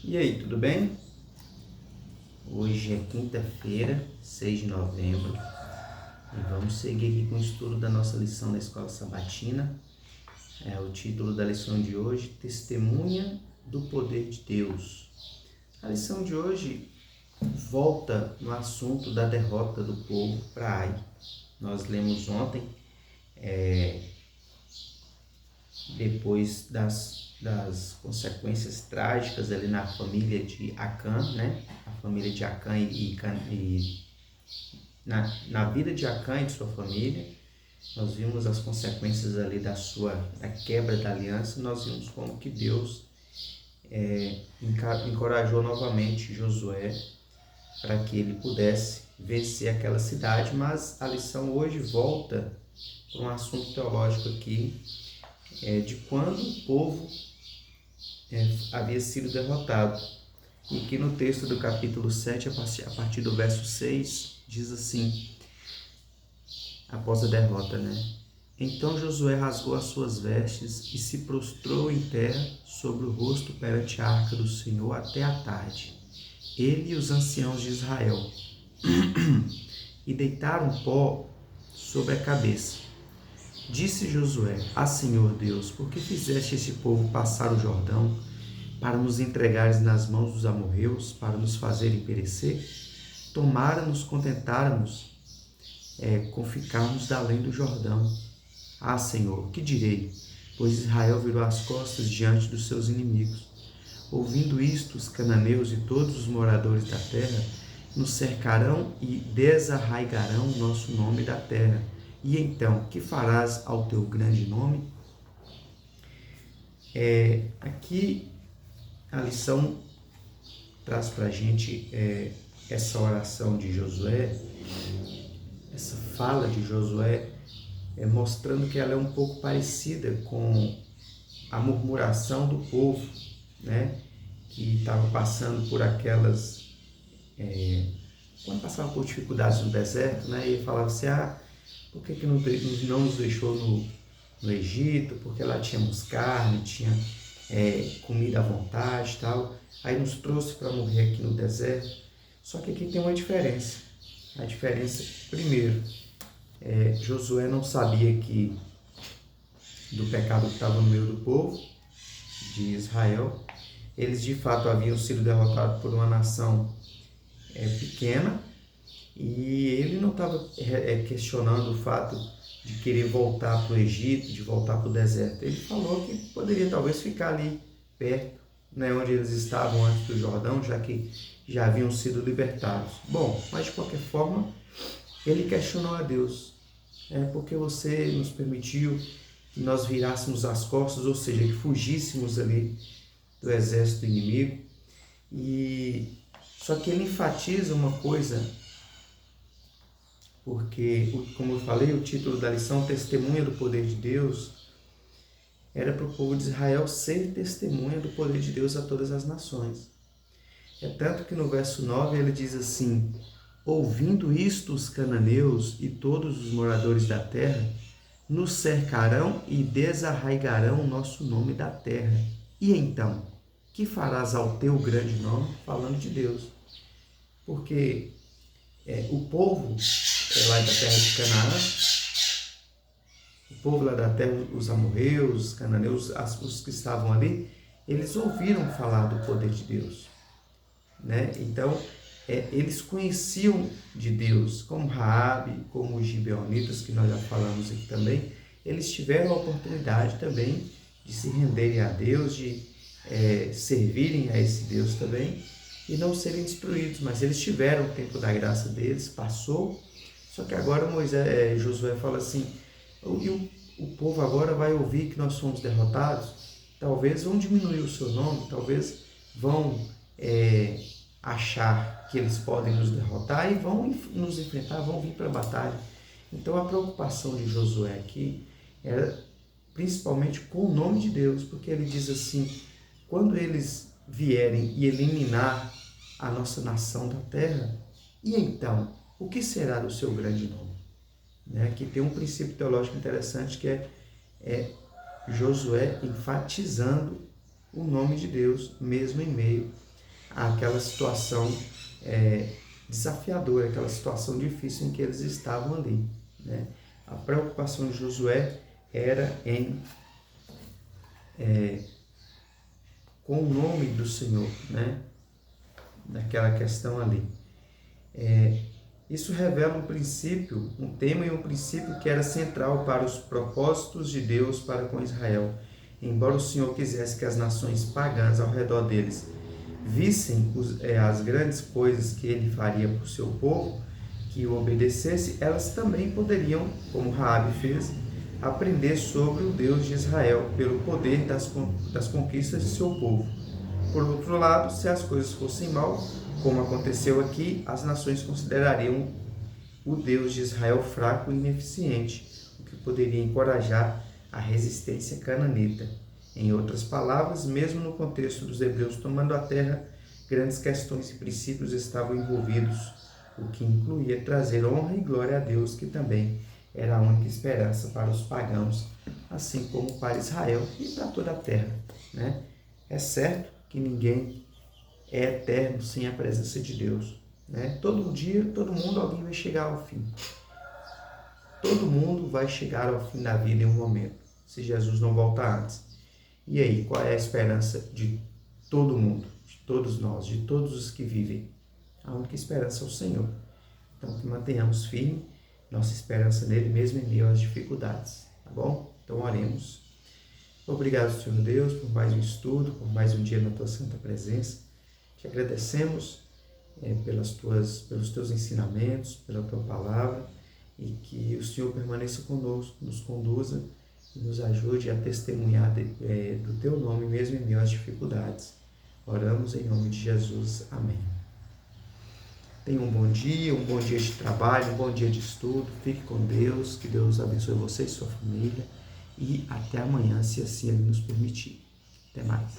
E aí, tudo bem? Hoje é quinta-feira, 6 de novembro, e vamos seguir aqui com o estudo da nossa lição da Escola Sabatina. O título da lição de hoje, Testemunha do Poder de Deus. A lição de hoje volta no assunto da derrota do povo para Ai. Nós lemos ontem, depois das consequências trágicas ali na família de Acã, né? A família de Acã na vida de Acã e de sua família, nós vimos as consequências ali da quebra da aliança. Nós vimos como que Deus encorajou novamente Josué para que ele pudesse vencer aquela cidade, mas a lição hoje volta para um assunto teológico aqui, de quando o povo havia sido derrotado. E aqui no texto do capítulo 7, a partir do verso 6, diz assim, após a derrota, né? Então Josué rasgou as suas vestes e se prostrou em terra sobre o rosto perante a arca do Senhor até a tarde, ele e os anciãos de Israel, e deitaram pó sobre a cabeça. Disse Josué: Senhor Deus, por que fizeste este povo passar o Jordão, para nos entregares nas mãos dos amorreus, para nos fazerem perecer? Tomara-nos, contentara-nos com ficarmos da além do Jordão. Senhor, que direi? Pois Israel virou as costas diante dos seus inimigos. Ouvindo isto, os cananeus e todos os moradores da terra nos cercarão e desarraigarão o nosso nome da terra. E então, que farás ao teu grande nome? Aqui a lição traz para a gente essa oração de Josué, essa fala de Josué, mostrando que ela é um pouco parecida com a murmuração do povo, né, que estava passando por aquelas... quando passava por dificuldades no deserto, né, e falava assim, por que não nos deixou no Egito? Porque lá tínhamos carne, tinha comida à vontade e tal. Aí nos trouxe para morrer aqui no deserto. Só que aqui tem uma diferença. A diferença, primeiro, Josué não sabia do pecado que estava no meio do povo de Israel. Eles de fato haviam sido derrotados por uma nação pequena, e ele não estava questionando o fato de querer voltar para o Egito, de voltar para o deserto. Ele falou que poderia talvez ficar ali perto, né, onde eles estavam antes do Jordão, já que já haviam sido libertados. Bom, mas de qualquer forma, ele questionou a Deus. Porque você nos permitiu que nós virássemos as costas, ou seja, que fugíssemos ali do exército inimigo. Só que ele enfatiza uma coisa, porque, como eu falei, o título da lição, Testemunha do Poder de Deus, era para o povo de Israel ser testemunha do poder de Deus a todas as nações. Tanto que no verso 9 ele diz assim, ouvindo isto os cananeus e todos os moradores da terra, nos cercarão e desarraigarão o nosso nome da terra. E então, que farás ao teu grande nome? Falando de Deus. Porque o povo lá da terra de Canaã, o povo lá da terra, os amorreus, os cananeus, os que estavam ali, eles ouviram falar do poder de Deus, né? Então, eles conheciam de Deus, como Raabe, como os gibeonitas, que nós já falamos aqui também. Eles tiveram a oportunidade também de se renderem a Deus, de servirem a esse Deus também, e não serem destruídos, mas eles tiveram o tempo da graça deles, passou. Só que agora Josué fala assim, o povo agora vai ouvir que nós fomos derrotados, talvez vão diminuir o seu nome, talvez vão achar que eles podem nos derrotar e vão nos enfrentar, vão vir para a batalha. Então a preocupação de Josué aqui era principalmente com o nome de Deus, porque ele diz assim, quando eles vierem e eliminar a nossa nação da terra, e então, o que será do seu grande nome? Aqui tem um princípio teológico interessante que é Josué enfatizando o nome de Deus, mesmo em meio àquela situação desafiadora, aquela situação difícil em que eles estavam ali, né? A preocupação de Josué era com o nome do Senhor, né? Naquela questão ali. Isso revela um princípio, um tema e um princípio que era central para os propósitos de Deus para com Israel. Embora o Senhor quisesse que as nações pagãs ao redor deles vissem as grandes coisas que ele faria por seu povo, que o obedecesse, elas também poderiam, como Raabe fez, aprender sobre o Deus de Israel pelo poder das conquistas de seu povo. Por outro lado, se as coisas fossem mal, como aconteceu aqui, as nações considerariam o Deus de Israel fraco e ineficiente, o que poderia encorajar a resistência cananita. Em outras palavras, mesmo no contexto dos hebreus tomando a terra, grandes questões e princípios estavam envolvidos, o que incluía trazer honra e glória a Deus, que também era a única esperança para os pagãos, assim como para Israel e para toda a terra, né? É certo que ninguém é eterno sem a presença de Deus, né? Todo dia, todo mundo, alguém vai chegar ao fim. Todo mundo vai chegar ao fim da vida em um momento, se Jesus não voltar antes. E aí, qual é a esperança de todo mundo, de todos nós, de todos os que vivem? A única esperança é o Senhor. Então, que mantenhamos firme nossa esperança nele, mesmo em meio às dificuldades, tá bom? Então, oremos. Obrigado, Senhor Deus, por mais um estudo, por mais um dia na tua santa presença. Te agradecemos pelos teus ensinamentos, pela tua palavra, e que o Senhor permaneça conosco, nos conduza e nos ajude a testemunhar do teu nome, mesmo em meio às dificuldades. Oramos em nome de Jesus. Amém. Tenha um bom dia de trabalho, um bom dia de estudo. Fique com Deus, que Deus abençoe você e sua família. E até amanhã, se assim Ele nos permitir. Até mais.